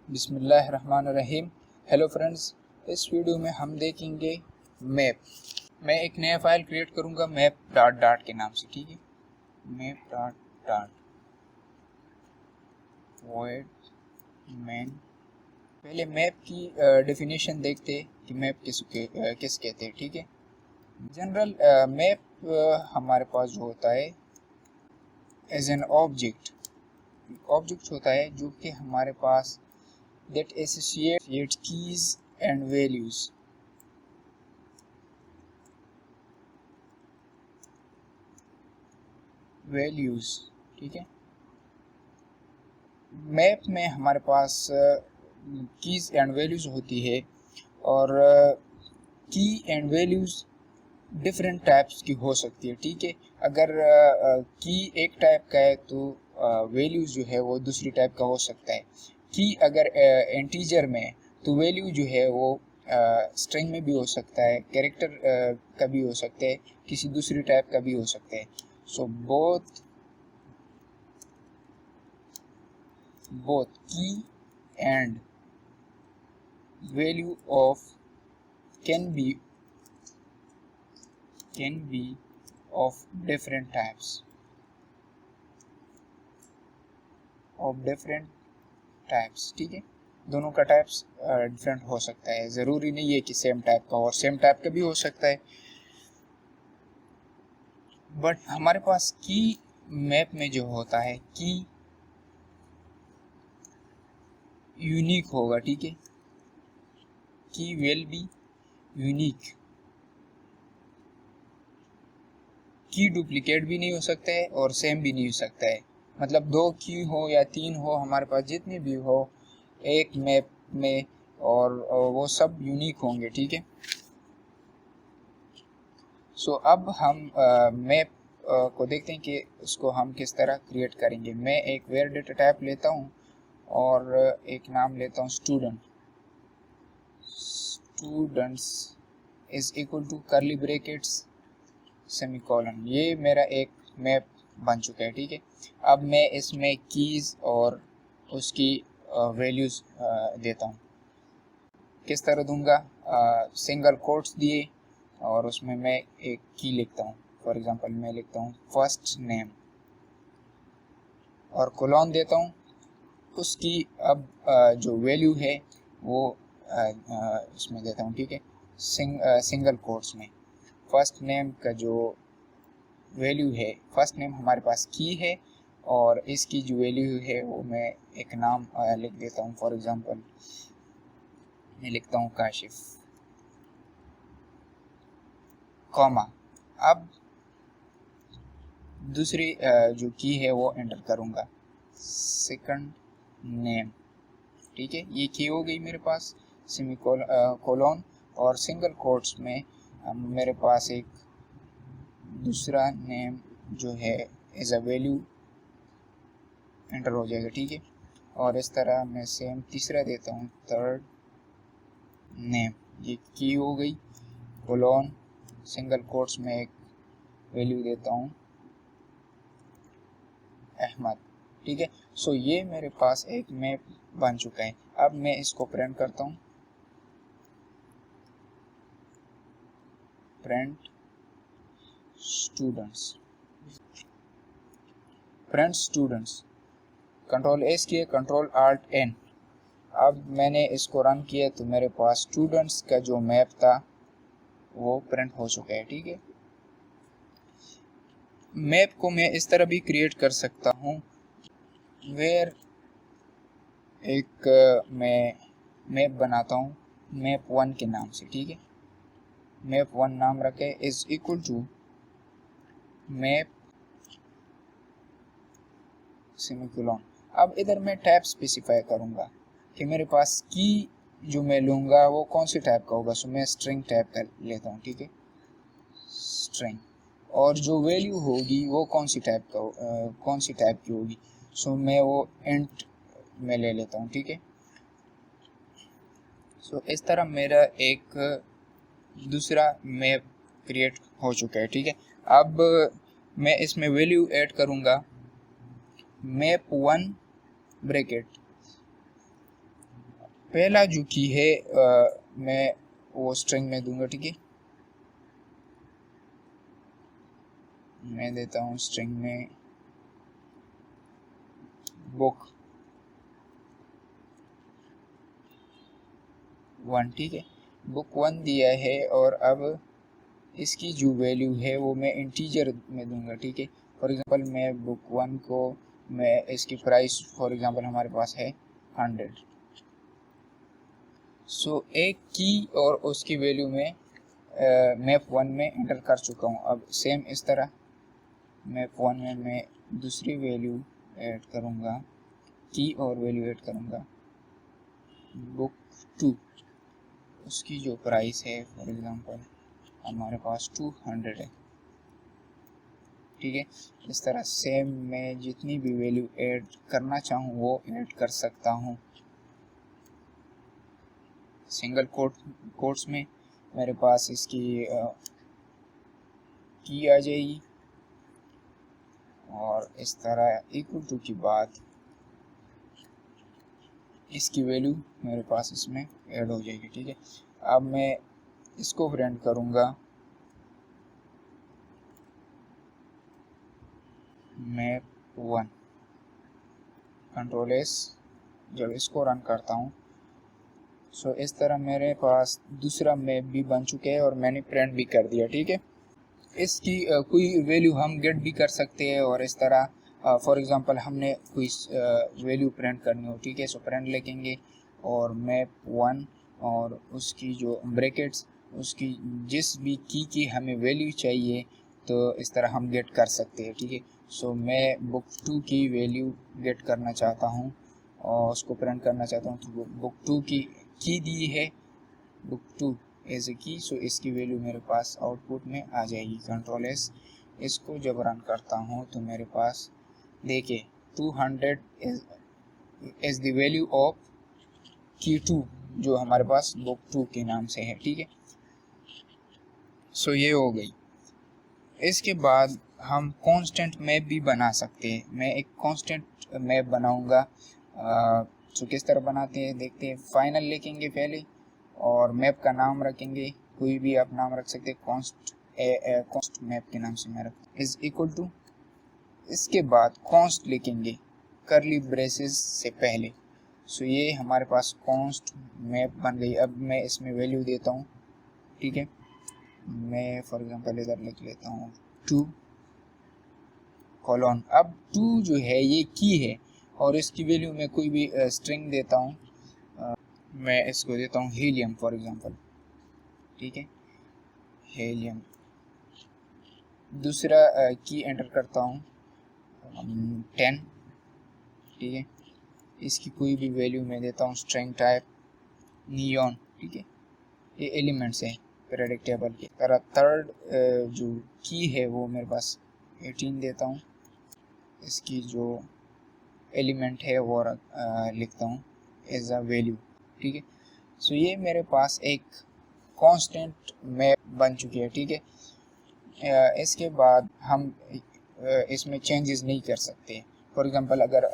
बिस्मिल्लाहिर्रहमानिर्रहीम। Hello friends, इस video में हम देखेंगे मैप। मैं एक नया फाइल क्रिएट करूंगा मैप डॉट डॉट के नाम से, ठीक है। Map dot dot void main. पहले मैप की डेफिनेशन देखते हैं कि मैप किस कहते हैं, ठीक है। जनरल मैप हमारे पास जो होता है एज एन ऑब्जेक्ट होता है जो कि हमारे पास that associate keys and values, ठीक है। मैप में हमारे पास कीज एंड वैल्यूज होती है और की एंड वैल्यूज डिफरेंट टाइप्स की हो सकती है, ठीक है। अगर की एक टाइप का है तो वैल्यूज जो है वो दूसरी टाइप का हो सकता है। की अगर इंटीजर में है तो वैल्यू जो है वो स्ट्रिंग में भी हो सकता है, कैरेक्टर का भी हो सकता है, किसी दूसरी टाइप का भी हो सकता है। सो बोथ की and value of can be of different types, ठीक है। दोनों का टाइप्स डिफरेंट हो सकता है, ज़रूरी नहीं है कि सेम टाइप का और सेम टाइप का भी हो सकता है। बट हमारे पास की मैप में जो होता है की यूनिक होगा, ठीक है। की विल बी यूनिक। की डुप्लीकेट भी नहीं हो सकता है और सेम भी नहीं हो सकता है। मतलब दो की हो या तीन हो, हमारे पास जितनी भी हो एक मैप में, और वो सब यूनिक होंगे, ठीक है। सो अब हम मैप को देखते हैं कि उसको हम किस तरह क्रिएट करेंगे। मैं एक वेयर डेटा टाइप लेता हूँ और एक नाम लेता हूँ students is equal to curly brackets semicolon. ये मेरा एक मैप बन चुका है, ठीक है। अब मैं इसमें कीज और उसकी वैल्यूज देता हूँ। किस तरह दूंगा? सिंगल कोट्स दिए और उसमें मैं एक की लिखता हूँ। फॉर एग्जांपल मैं लिखता हूँ फर्स्ट नेम और कोलोन देता हूँ। उसकी अब जो वैल्यू है वो इसमें देता हूँ, ठीक है। सिंगल कोट्स में फर्स्ट नेम का जो वैल्यू है, फर्स्ट नेम हमारे पास की है और इसकी जो वैल्यू है वो मैं एक नाम लिख देता हूँ। फॉर एग्जांपल मैं लिखता हूँ काशिफ, कॉमा। अब दूसरी जो की है वो एंटर करूँगा, सेकंड नेम, ठीक है। ये की हो गई मेरे पास, कोलोन और सिंगल कोट्स में मेरे पास एक दूसरा नेम जो है एज अ वैल्यू एंटर हो जाएगा, ठीक है। और इस तरह मैं सेम तीसरा देता हूँ, थर्ड नेम। ये की हो गई, कोलोन सिंगल कोट्स में एक वैल्यू देता हूँ अहमद, ठीक है। सो ये मेरे पास एक मैप बन चुका है। अब मैं इसको प्रिंट करता हूँ, प्रिंट स्टूडेंट्स। कंट्रोल एस किया, कंट्रोल आल्ट एन। अब मैंने इसको रन किया तो मेरे पास स्टूडेंट्स का जो मैप था वो प्रिंट हो चुका है, ठीक है। मैप को मैं इस तरह भी क्रिएट कर सकता हूँ वेयर एक मैं मैप बनाता हूँ मैप 1 के नाम से, ठीक है। मैप 1 नाम रखे is equal to map semicolon. अब इधर मैं टाइप स्पेसिफाई करूँगा कि मेरे पास की जो मैं लूँगा वो कौन सी टाइप का होगा। सो मैं स्ट्रिंग टाइप का लेता हूँ, ठीक है, स्ट्रिंग। और जो वैल्यू होगी वो कौन सी टाइप की होगी। सो मैं वो इंट में ले लेता हूँ, ठीक है। सो इस तरह मेरा एक दूसरा मैप क्रिएट हो चुका है, ठीक है। अब मैं इसमें वैल्यू ऐड करूँगा मैप 1 ब्रैकेट पहला जो की है मैं वो स्ट्रिंग में दूंगा, ठीक है। मैं देता हूँ स्ट्रिंग में बुक 1, ठीक है। बुक 1 दिया है और अब इसकी जो वैल्यू है वो मैं इंटीजर में दूंगा, ठीक है। फॉर एग्जांपल मैं बुक 1 को मैं इसकी प्राइस फॉर एग्जांपल हमारे पास है 100। सो एक की और उसकी वैल्यू में मैप 1 में एंटर कर चुका हूँ। अब सेम इस तरह मैप 1 में मैं दूसरी वैल्यू ऐड करूँगा, की और वैल्यू ऐड करूँगा बुक 2, उसकी जो प्राइस है फॉर एग्जांपल हमारे पास 200 है, ठीक है। इस तरह सेम मैं जितनी भी वैल्यू ऐड करना चाहूँ वो ऐड कर सकता हूँ। सिंगल कोट्स में मेरे पास इसकी की आ जाएगी और इस तरह इक्वल टू की बाद इसकी वैल्यू मेरे पास इसमें ऐड हो जाएगी, ठीक है। अब मैं इसको प्रिंट करूँगा मैप 1, कंट्रोल एस। जब इसको रन करता हूँ सो इस तरह मेरे पास दूसरा मैप भी बन चुके हैं और मैंने प्रिंट भी कर दिया, ठीक है। इसकी कोई वैल्यू हम गेट भी कर सकते हैं और इस तरह फॉर एग्जांपल हमने कोई वैल्यू प्रिंट करनी हो, ठीक है। सो प्रिंट लिखेंगे और मैप 1 और उसकी जो ब्रैकेट्स उसकी जिस भी की हमें वैल्यू चाहिए तो इस तरह हम गेट कर सकते हैं, ठीक है। सो मैं बुक 2 की वैल्यू गेट करना चाहता हूँ और उसको प्रिंट करना चाहता हूँ, तो बुक 2 की दी है बुक 2 एज ए की। सो इसकी वैल्यू मेरे पास आउटपुट में आ जाएगी, कंट्रोल एस। इसको जब रन करता हूँ तो मेरे पास देखिए 200 इज द वैल्यू ऑफ की 2 जो हमारे पास बुक 2 के नाम से है, ठीक है। सो ये हो गई। इसके बाद हम कांस्टेंट मैप भी बना सकते हैं। मैं एक कांस्टेंट मैप बनाऊंगा। सो किस तरह बनाते हैं देखते हैं। फाइनल लिखेंगे पहले और मैप का नाम रखेंगे, कोई भी आप नाम रख सकते हैं। कॉन्स्ट मैप के नाम से मैं रख इज इक्वल टू, इसके बाद कॉन्स्ट लिखेंगे करली ब्रेसेस से पहले। सो ये हमारे पास कॉन्स्ट मैप बन गई। अब मैं इसमें वैल्यू देता हूँ, ठीक है। मैं फॉर एग्जांपल इधर लिख लेता हूँ 2 कॉलन। अब 2 जो है ये की है और इसकी वैल्यू मैं कोई भी स्ट्रिंग देता हूँ। मैं इसको देता हूँ हीलियम फॉर एग्जांपल, ठीक है। हीलियम दूसरा की एंटर करता हूँ 10, ठीक है। इसकी कोई भी वैल्यू मैं देता हूँ स्ट्रिंग टाइप नियॉन, ठीक है। ये एलिमेंट्स है प्रेडिक्टेबल के तरह। थर्ड जो की है वो मेरे पास 18 देता हूँ। इसकी जो एलिमेंट है वो लिखता हूँ एज अ वैल्यू, ठीक है। सो ये मेरे पास एक कांस्टेंट मैप बन चुकी है, ठीक है। इसके बाद हम इसमें चेंजेस नहीं कर सकते। फॉर एग्जांपल अगर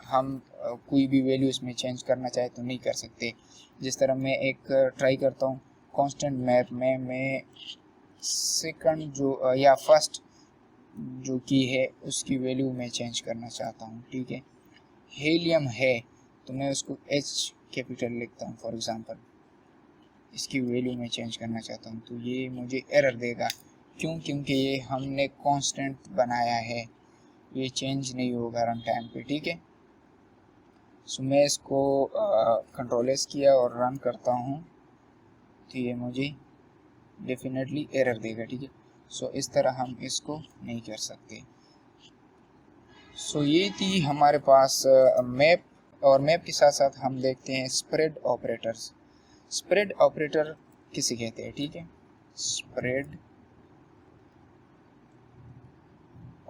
हम कोई भी वैल्यू इसमें चेंज करना चाहे तो नहीं कर सकते। जिस तरह मैं एक ट्राई करता हूँ कांस्टेंट मैप में मैं सेकंड जो या फर्स्ट जो की है उसकी वैल्यू मैं चेंज करना चाहता हूँ, ठीक है। हीलियम है तो मैं उसको एच कैपिटल लिखता हूँ फॉर एग्जांपल। इसकी वैल्यू मैं चेंज करना चाहता हूँ तो ये मुझे एरर देगा। क्यों? क्योंकि ये हमने कांस्टेंट बनाया है, ये चेंज नहीं होगा रन टाइम पे, ठीक है। सो मैं इसको कंट्रोल एस किया और रन करता हूँ तो ये मुझे डेफिनेटली एरर देगा, ठीक है। सो इस तरह हम इसको नहीं कर सकते। सो ये थी हमारे पास मैप, और मैप के साथ साथ हम देखते हैं स्प्रेड ऑपरेटर्स। स्प्रेड ऑपरेटर किसे कहते हैं, ठीक है। स्प्रेड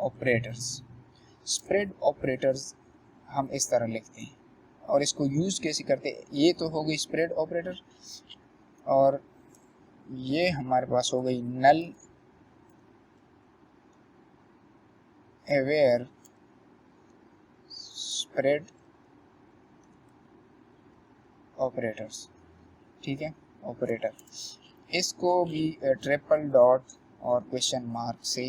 ऑपरेटर्स, स्प्रेड ऑपरेटर्स हम इस तरह लिखते हैं और इसको यूज कैसे करते हैं। ये तो हो गई स्प्रेड ऑपरेटर और ये हमारे पास हो गई नल अवेयर स्प्रेड ऑपरेटर्स, ठीक है, ऑपरेटर, इसको भी ट्रिपल डॉट और क्वेश्चन मार्क से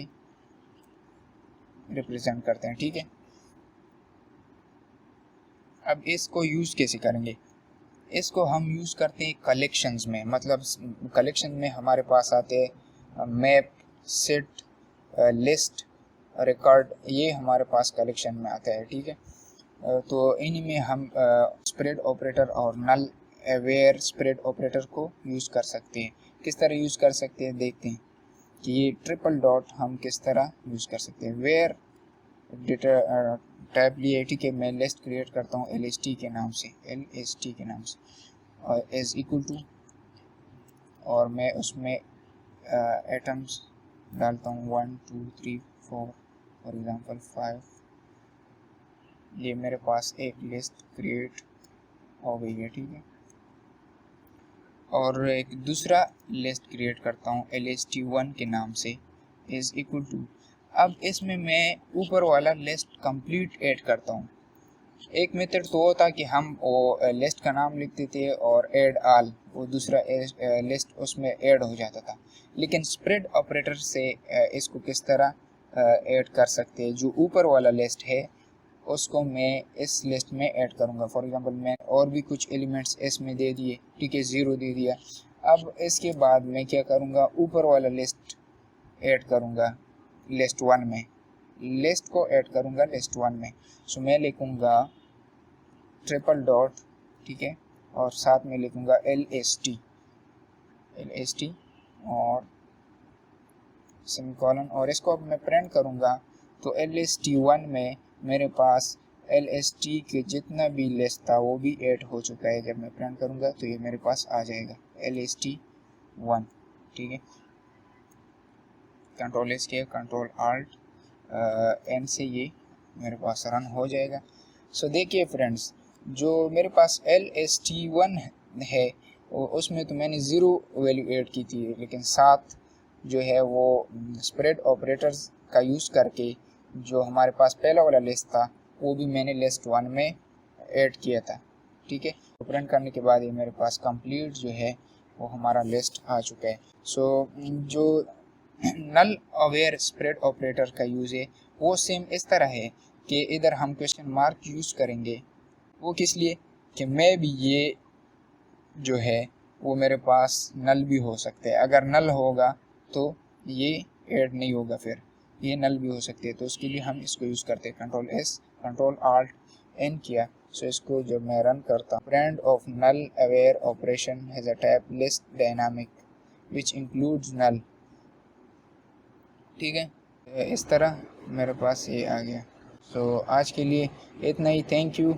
रिप्रेजेंट करते हैं, ठीक है। अब इसको यूज़ कैसे करेंगे? इसको हम यूज़ करते हैं कलेक्शंस में, मतलब कलेक्शन में हमारे पास आते हैं मैप, सेट, लिस्ट, रिकॉर्ड, ये हमारे पास कलेक्शन में आता है, ठीक है। तो इन्हीं में हम स्प्रेड ऑपरेटर और नल अवेयर स्प्रेड ऑपरेटर को यूज़ कर सकते हैं। किस तरह यूज़ कर सकते हैं देखते हैं कि ये ट्रिपल डॉट हम किस तरह यूज़ कर सकते हैं। वेयर डेटा टैब लिए, ठीक है, मैं लिस्ट क्रिएट करता हूँ LST के नाम से, LST के नाम से, और इज इक्वल टू, और मैं उसमें एटम्स डालता हूँ 1 2 3 4 फॉर एग्जांपल 5। ये मेरे पास एक लिस्ट क्रिएट हो गई है, ठीक है। और एक दूसरा लिस्ट क्रिएट करता हूँ LST1 के नाम से, इज इक्वल टू, अब इसमें मैं ऊपर वाला लिस्ट कंप्लीट ऐड करता हूँ। एक मेथड तो होता कि हम वो लिस्ट का नाम लिखते थे और ऐड ऑल, वो दूसरा लिस्ट उसमें ऐड हो जाता था, लेकिन स्प्रेड ऑपरेटर से इसको किस तरह ऐड कर सकते हैं। जो ऊपर वाला लिस्ट है उसको मैं इस लिस्ट में ऐड करूंगा। फॉर एग्जांपल मैं और भी कुछ एलिमेंट्स इसमें दे दिए, ठीक है, 0 दे दिया। अब इसके बाद मैं क्या करूंगा, ऊपर वाला लिस्ट ऐड करूंगा लिस्ट 1 में, लिस्ट को ऐड करूंगा लिस्ट 1 में। सो मैं लिखूंगा ट्रिपल डॉट, ठीक है, और साथ में लिखूंगा LST और सेमीकोलन, और इसको अब मैं प्रिंट करूंगा तो LST1 में मेरे पास LST के जितना भी लिस्ट था वो भी ऐड हो चुका है। जब मैं प्रिंट करूंगा तो ये मेरे पास आ जाएगा LST1, ठीक है। कंट्रोल एस किया, कंट्रोल आल्ट एन से ये मेरे पास रन हो जाएगा। सो देखिए फ्रेंड्स, जो मेरे पास LST1 है उसमें तो मैंने 0 वैल्यू ऐड की थी, लेकिन साथ जो है वो स्प्रेड ऑपरेटर्स का यूज़ करके जो हमारे पास पहला वाला लिस्ट था वो भी मैंने लिस्ट 1 में ऐड किया था, ठीक है। तो प्रिंट करने के बाद ये मेरे पास कंप्लीट जो है वो हमारा लिस्ट आ चुका है। सो जो नल अवेयर स्प्रेड ऑपरेटर का यूज़ है वो सेम इस तरह है कि इधर हम क्वेश्चन मार्क यूज़ करेंगे, वो किस लिए कि मैं भी ये जो है वो मेरे पास नल भी हो सकते हैं। अगर नल होगा तो ये ऐड नहीं होगा, फिर ये नल भी हो सकते हैं, तो उसके लिए हम इसको यूज़ करते हैं। Control S, control alt N किया। सो इसको जब मैं रन करता हूँ, brand of null aware operation has a tab list dynamic which includes null, ठीक है। इस तरह मेरे पास ये आ गया। सो आज के लिए इतना ही, थैंक यू।